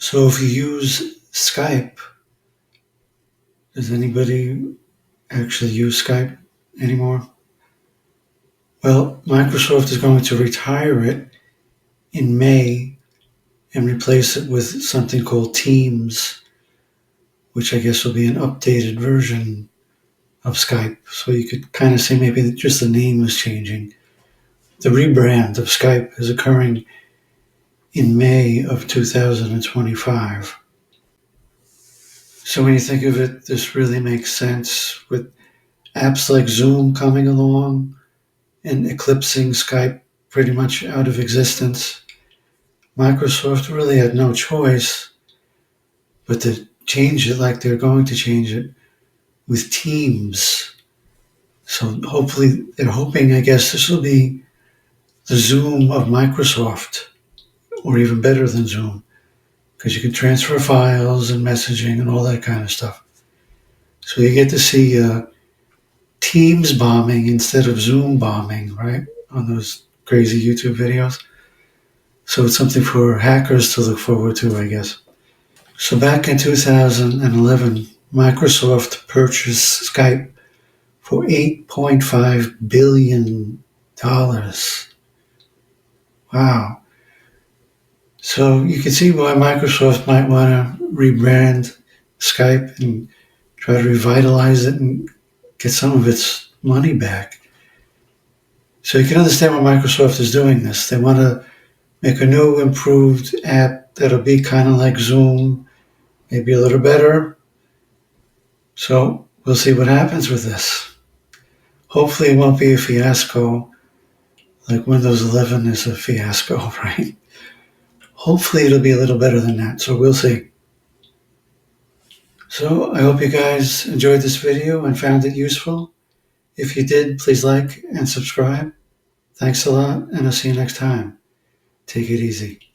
So if you use Skype, does anybody actually use Skype anymore? Well, Microsoft is going to retire it in May and replace it with something called Teams, which I guess will be an updated version of Skype. So you could kind of say maybe that just the name is changing. The rebrand of Skype is occurring in May of 2025. So when you think of it, this really makes sense with apps like Zoom coming along and eclipsing Skype pretty much out of existence. Microsoft really had no choice but to change it like they're going to change it with Teams. So hopefully, they're hoping, I guess, this will be the Zoom of Microsoft, or even better than Zoom, because you can transfer files and messaging and all that kind of stuff. So you get to see Teams bombing instead of Zoom bombing, right? On those crazy YouTube videos. So it's something for hackers to look forward to, I guess. So back in 2011, Microsoft purchased Skype for $8.5 billion. Wow. So you can see why Microsoft might want to rebrand Skype and try to revitalize it and get some of its money back. So you can understand why Microsoft is doing this. They want to make a new, improved app that'll be kind of like Zoom, maybe a little better. So we'll see what happens with this. Hopefully it won't be a fiasco like Windows 11 is a fiasco, right? Hopefully it'll be a little better than that, so we'll see. So I hope you guys enjoyed this video and found it useful. If you did, please like and subscribe. Thanks a lot, and I'll see you next time. Take it easy.